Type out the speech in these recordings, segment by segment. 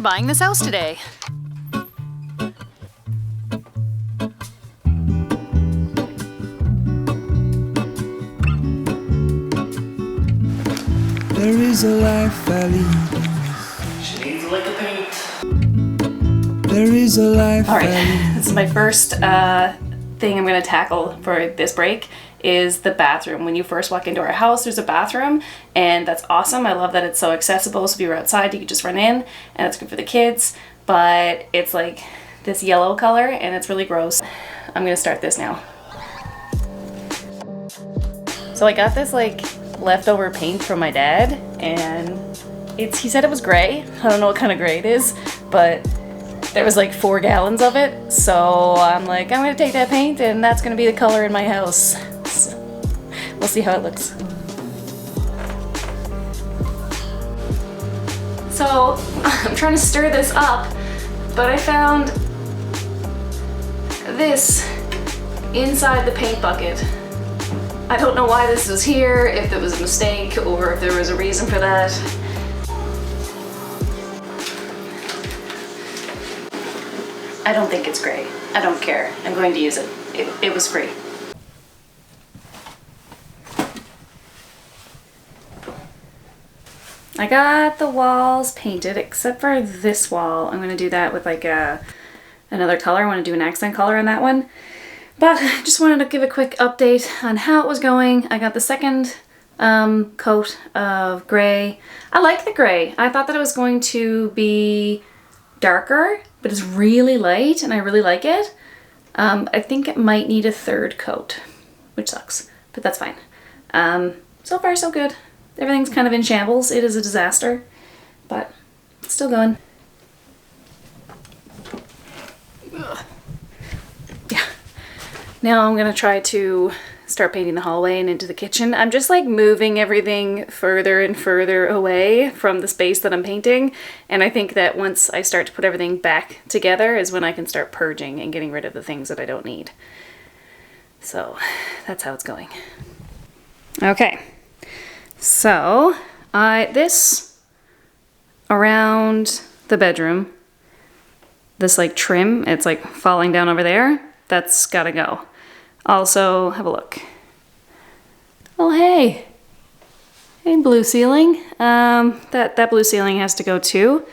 we're buying this house today. There is a life I lead. She needs a lick of paint. There is a life I lead. Alright, this is my first thing I'm going to tackle for this break is the bathroom. When you first walk into our house, there's a bathroom, and that's awesome. I love that it's so accessible, so if you were outside, you could just run in, and it's good for the kids, but it's like this yellow color, and it's really gross. I'm going to start this now. So I got this like leftover paint from my dad, and he said it was gray. I don't know what kind of gray it is, but there was like 4 gallons of it, so I'm like, I'm gonna take that paint and that's gonna be the color in my house. So we'll see how it looks. So I'm trying to stir this up, but I found this inside the paint bucket. I don't know why this was here, if it was a mistake or if there was a reason for that. I don't think it's gray. I don't care. I'm going to use it. It was free. I got the walls painted except for this wall. I'm going to do that with like another color. I want to do an accent color on that one. But I just wanted to give a quick update on how it was going. I got the second coat of gray. I like the gray. I thought that it was going to be darker, but it's really light and I really like it. I think it might need a third coat, which sucks, but that's fine. So far so good. Everything's kind of in shambles. It is a disaster, but it's still going. Ugh. Yeah. Now I'm gonna try to start painting the hallway and into the kitchen. I'm just like moving everything further and further away from the space that I'm painting, and I think that once I start to put everything back together is when I can start purging and getting rid of the things that I don't need. So that's how it's going. Okay, so this around the bedroom, this like trim, it's like falling down over there, that's gotta go. Also, have a look. Oh, hey. Hey, blue ceiling. That blue ceiling has to go too.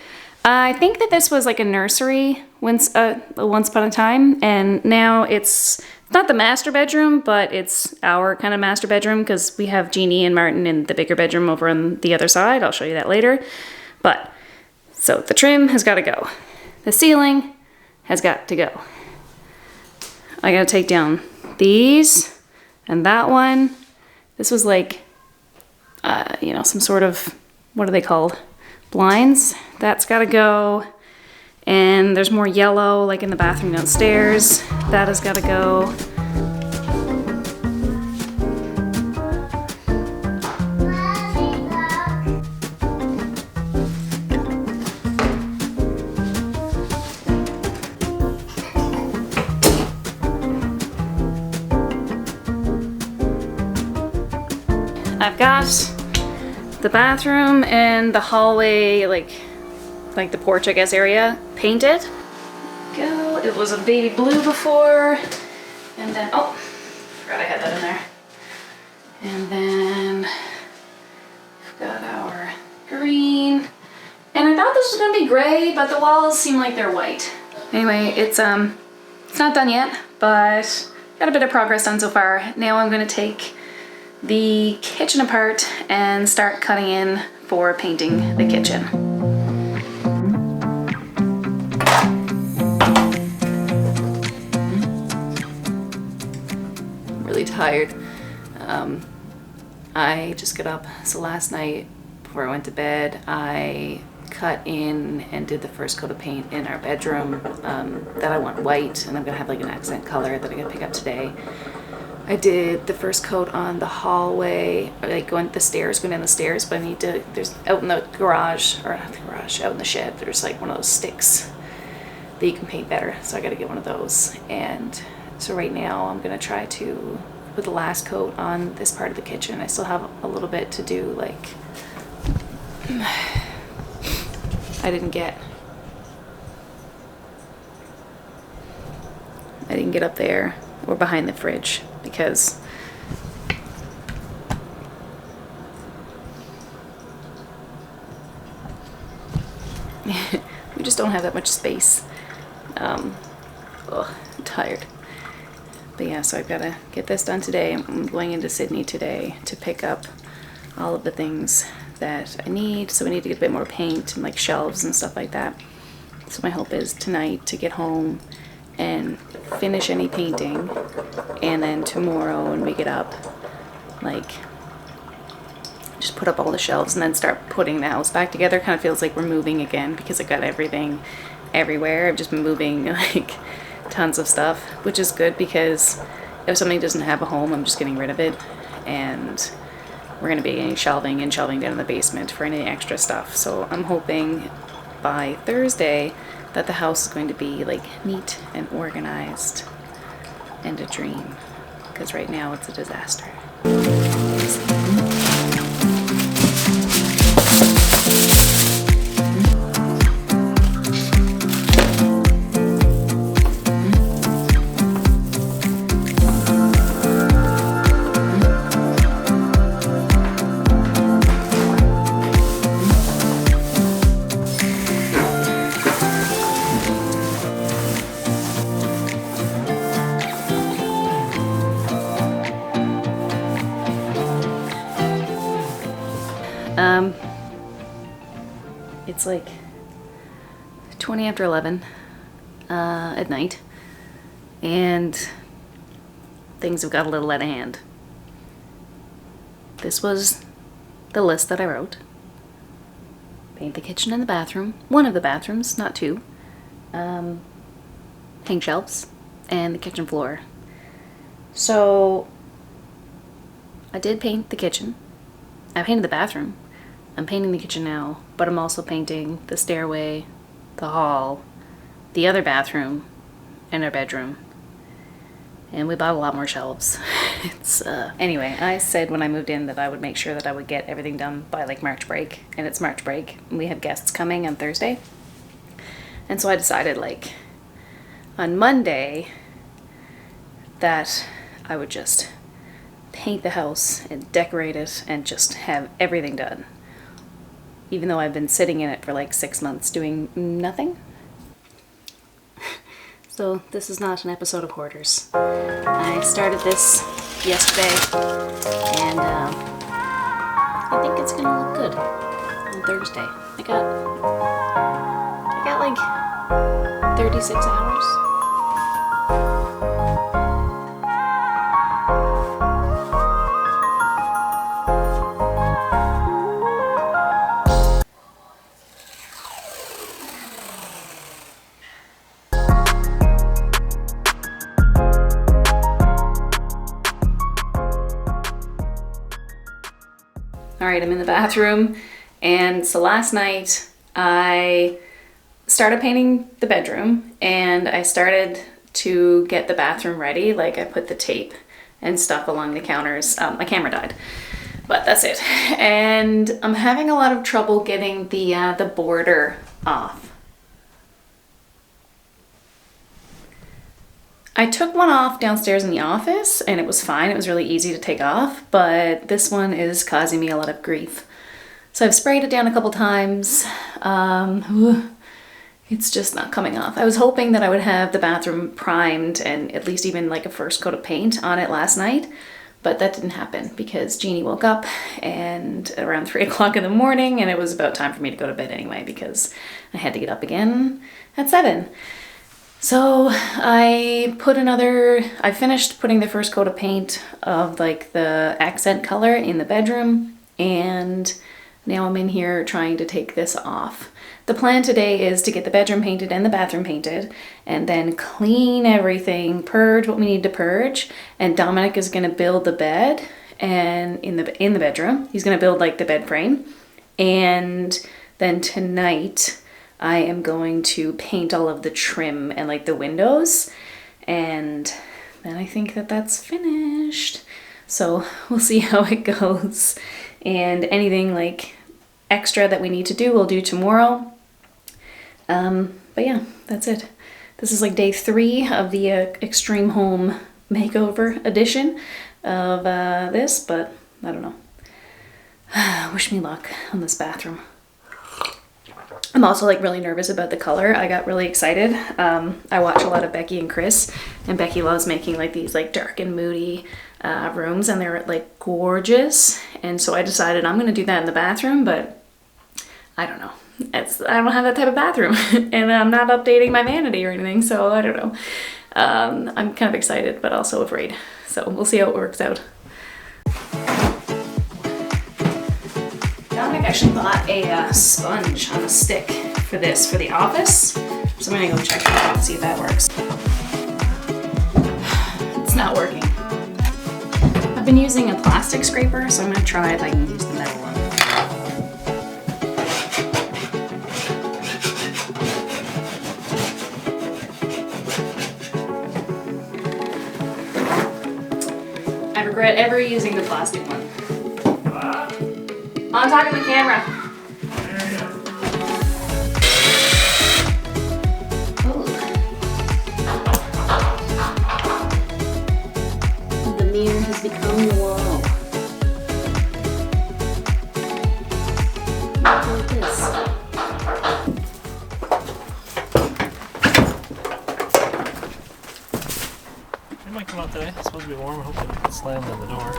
I think that this was like a nursery once upon a time, and now it's not the master bedroom, but it's our kind of master bedroom because we have Jeannie and Martin in the bigger bedroom over on the other side. I'll show you that later. But, so the trim has got to go. The ceiling has got to go. I gotta take down these and that one. This was like, you know, some sort of, what are they called? Blinds. That's gotta go. And there's more yellow like in the bathroom downstairs. That has gotta go. I've got the bathroom and the hallway, like the porch, I guess, area painted. Go. It was a baby blue before, and then oh, forgot I had that in there. And then we've got our green, and I thought this was gonna be gray, but the walls seem like they're white. Anyway, it's not done yet, but got a bit of progress done so far. Now I'm gonna take the kitchen apart and start cutting in for painting the kitchen. I'm really tired. I just got up. So last night before I went to bed, I cut in and did the first coat of paint in our bedroom that I want white, and I'm gonna have like an accent color that I'm gonna pick up today. I did the first coat on the hallway, like going down the stairs, but I need to, there's out in the garage, or not the garage, out in the shed, there's like one of those sticks that you can paint better, so I gotta get one of those. And so right now I'm gonna try to put the last coat on this part of the kitchen. I still have a little bit to do, like, I didn't get I didn't get up there or behind the fridge because we just don't have that much space. I'm tired. But yeah, so I've got to get this done today. I'm going into Sydney today to pick up all of the things that I need. So we need to get a bit more paint and like shelves and stuff like that. So my hope is tonight to get home and finish any painting, and then tomorrow when we get up, like just put up all the shelves and then start putting the house back together. Kind of feels like we're moving again because I've got everything everywhere. I've just been moving like tons of stuff, which is good because if something doesn't have a home, I'm just getting rid of it. And we're going to be getting shelving and shelving down in the basement for any extra stuff. So I'm hoping by Thursday that the house is going to be like neat and organized and a dream, because right now it's a disaster. It's like 20 after 11 at night, and things have got a little out of hand. This was the list that I wrote. Paint the kitchen and the bathroom. One of the bathrooms, not two. Hang shelves and the kitchen floor. So I did paint the kitchen. I painted the bathroom. I'm painting the kitchen now, but I'm also painting the stairway, the hall, the other bathroom, and our bedroom. And we bought a lot more shelves. Anyway, I said when I moved in that I would make sure that I would get everything done by like March break, and it's March break. We have guests coming on Thursday. And so I decided like on Monday that I would just paint the house and decorate it and just have everything done. Even though I've been sitting in it for like 6 months doing nothing. So this is not an episode of Hoarders. I started this yesterday, and I think it's gonna look good on Thursday. I got like 36 hours. Alright, I'm in the bathroom, and so last night I started painting the bedroom, and I started to get the bathroom ready. Like I put the tape and stuff along the counters. My camera died, but that's it. And I'm having a lot of trouble getting the border off. I took one off downstairs in the office and it was fine. It was really easy to take off, but this one is causing me a lot of grief. So I've sprayed it down a couple times. It's just not coming off. I was hoping that I would have the bathroom primed and at least even like a first coat of paint on it last night, but that didn't happen because Jeannie woke up and around 3 o'clock in the morning, and it was about time for me to go to bed anyway because I had to get up again at 7. So I finished putting the first coat of paint of like the accent color in the bedroom, and now I'm in here trying to take this off. The plan today is to get the bedroom painted and the bathroom painted, and then clean everything, purge what we need to purge, and Dominic is going to build the bed and in the bedroom. He's going to build like the bed frame, and then tonight I am going to paint all of the trim and like the windows, and then I think that that's finished. So we'll see how it goes, and anything like extra that we need to do we'll do tomorrow. But yeah, that's it. This is like day 3 of the Extreme Home Makeover edition of this, but I don't know. Wish me luck on this bathroom. I'm also like really nervous about the color. I got really excited. I watch a lot of Becky and Chris, and Becky loves making like these like dark and moody rooms, and they're like gorgeous. And so I decided I'm gonna do that in the bathroom, but I don't know. I don't have that type of bathroom, and I'm not updating my vanity or anything, so I don't know. I'm kind of excited, but also afraid. So we'll see how it works out. Dominic actually bought a sponge on a stick for this, for the office. So I'm gonna go check it out and see if that works. It's not working. I've been using a plastic scraper, so I'm gonna try if I can use the metal one. I regret ever using the plastic one. On top of the camera. Ooh. The mirror has become the wall. Look at this. It might come out today. It's supposed to be warm. Hopefully we can slam in the door.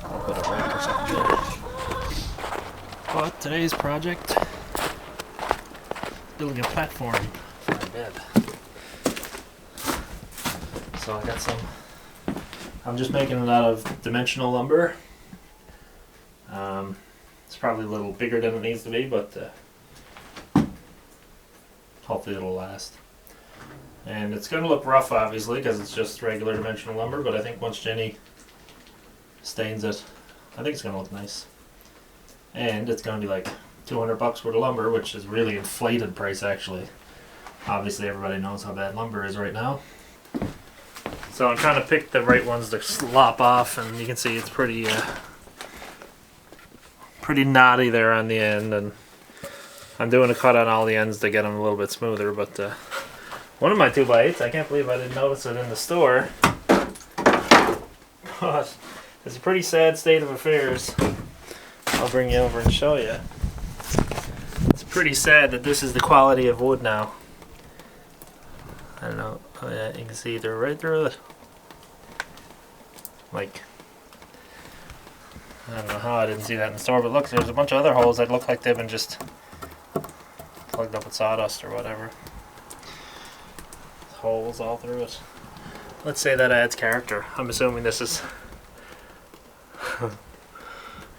I'll put a rack or something in. But today's project, building a platform for my bed. So I got some, I'm just making it out of dimensional lumber. It's probably a little bigger than it needs to be, but hopefully it'll last. And it's going to look rough obviously because it's just regular dimensional lumber, but I think once Jenny stains it, I think it's going to look nice. And it's going to be like $200 worth of lumber, which is really inflated price actually. Obviously everybody knows how bad lumber is right now. So I'm trying to pick the right ones to slop off, and you can see it's pretty knotty there on the end, and I'm doing a cut on all the ends to get them a little bit smoother, but one of my 2x8s, I can't believe I didn't notice it in the store, but it's a pretty sad state of affairs. I'll bring you over and show you. It's pretty sad that this is the quality of wood now. I don't know. Oh yeah, you can see they're right through it. Like, I don't know how I didn't see that in the store, but look, there's a bunch of other holes that look like they've been just plugged up with sawdust or whatever. Holes all through it. Let's say that adds character. I'm assuming this is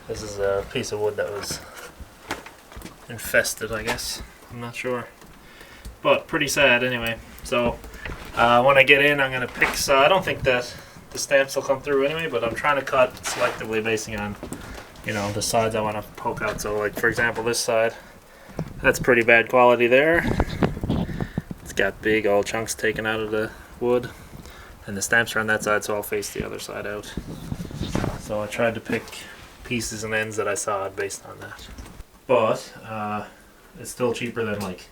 this is a piece of wood that was infested, I guess. I'm not sure. But pretty sad anyway. So when I get in, I'm going to pick, so I don't think that the stamps will come through anyway, but I'm trying to cut selectively basing on, you know, the sides I want to poke out. So like for example this side, that's pretty bad quality there. It's got big old chunks taken out of the wood, and the stamps are on that side, so I'll face the other side out. So I tried to pick pieces and ends that I saw based on that. But it's still cheaper than like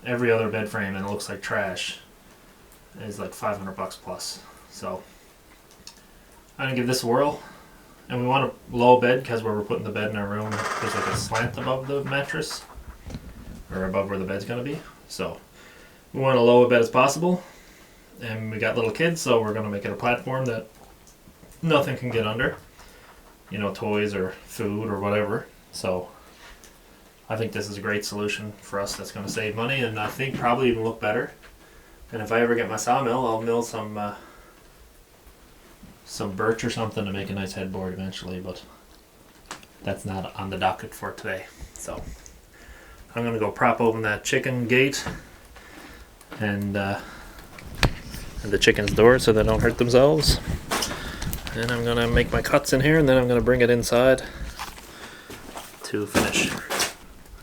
every other bed frame, and it looks like trash. It's like $500 plus. So I'm gonna give this a whirl. And we want a low bed because where we're putting the bed in our room, there's like a slant above the mattress, or above where the bed's gonna be. So we want a low bed as possible. And we got little kids, so we're gonna make it a platform that nothing can get under. You know, toys or food or whatever. So I think this is a great solution for us that's going to save money, and I think probably even look better. And if I ever get my sawmill, I'll mill some birch or something to make a nice headboard eventually, but that's not on the docket for today. So I'm going to go prop open that chicken gate and the chicken's door so they don't hurt themselves. And I'm going to make my cuts in here, and then I'm going to bring it inside to finish.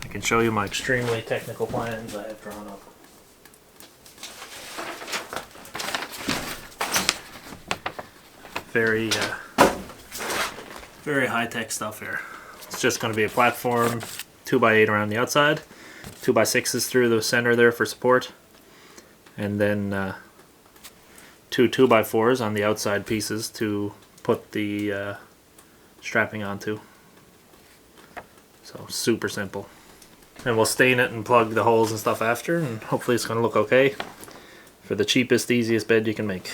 I can show you my extremely technical plans I have drawn up. Very high-tech stuff here. It's just going to be a platform, 2x8 around the outside, 2x6s through the center there for support, and then 2 2x4s on the outside pieces to put the strapping onto. So super simple. And we'll stain it and plug the holes and stuff after, and hopefully it's going to look okay for the cheapest, easiest bed you can make.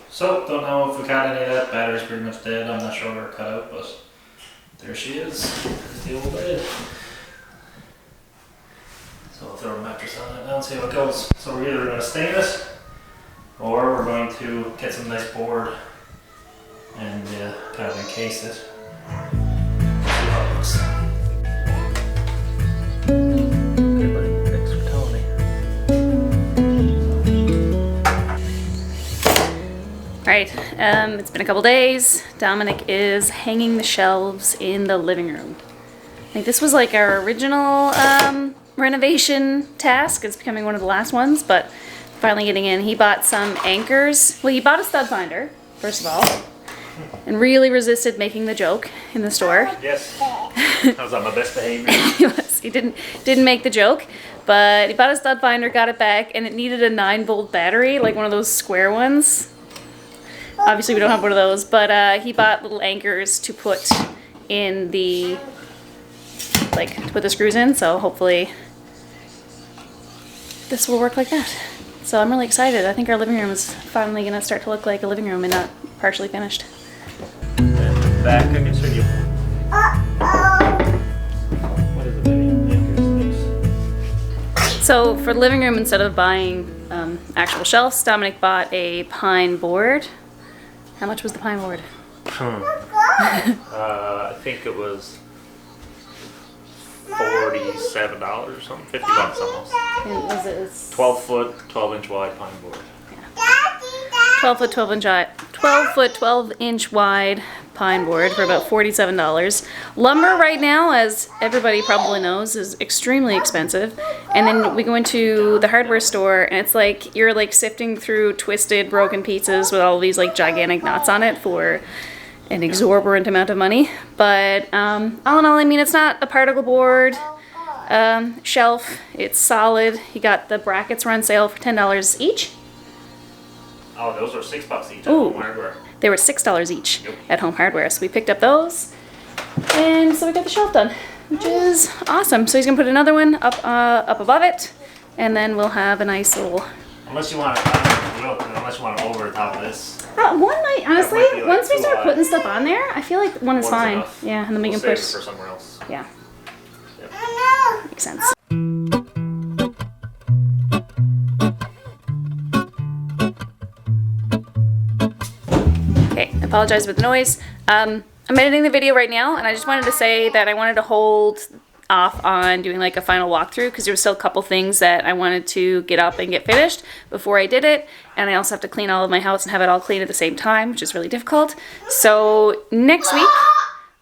So, don't know if we got any of that. Battery's pretty much dead. I'm not sure where it cut out, but there she is. There's the old bed. So I'll throw a mattress on it now and see how it goes. So we're either going to stain it, or we're going to get some nice board and kind of encase it. See how it looks. Okay, buddy. Thanks for telling me. Right, it's been a couple days. Dominic is hanging the shelves in the living room. I think this was like our original renovation task. It's becoming one of the last ones, but finally getting in. He bought some anchors. Well, he bought a stud finder, first of all, and really resisted making the joke in the store. Yes. I was on my best behavior. He didn't make the joke, but he bought a stud finder, got it back, and it needed a 9-volt battery, like one of those square ones. Obviously we don't have one of those, but he bought little anchors to put in the, like, to put the screws in, so hopefully this will work like that. So I'm really excited. I think our living room is finally going to start to look like a living room and not partially finished. And back, I can show you. What is it, baby? Anchors, So for the living room, instead of buying actual shelves, Dominic bought a pine board. How much was the pine board? I think it was $47 or something, $50 almost. And was it 12-foot, 12-inch wide pine board. 12 foot 12 inch wide pine board for about $47. Lumber right now, as everybody probably knows, is extremely expensive. And then we go into the hardware store and it's like you're like sifting through twisted, broken pieces with all these like gigantic knots on it for an exorbitant amount of money. But all in all, I mean, it's not a particle board shelf. It's solid. You got the brackets were on sale for $10 each. Oh, those were $6 each at Ooh. Home Hardware. They were $6 each Yep. at Home Hardware. So we picked up those. And so we got the shelf done, which is awesome. So he's gonna put another one up above it, and then we'll have a nice little. Unless you want it over the top of this. One might honestly. might be, like, Once we too start high. putting stuff on there, I feel like one is One's fine. enough. Yeah, and then we We'll can save put. it for somewhere else. Yeah, Yep. makes sense. Okay, I apologize for the noise. I'm editing the video right now, and I just wanted to say that I wanted to hold off on doing like a final walkthrough because there was still a couple things that I wanted to get up and get finished before I did it, and I also have to clean all of my house and have it all clean at the same time, which is really difficult. So next week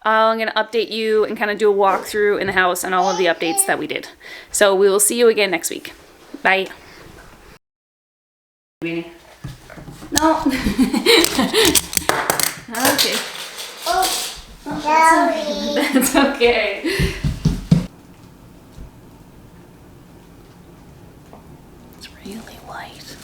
I'm going to update you and kind of do a walkthrough in the house and all of the updates that we did. So we will see you again next week. Bye. No. Okay. That's okay. It's really white.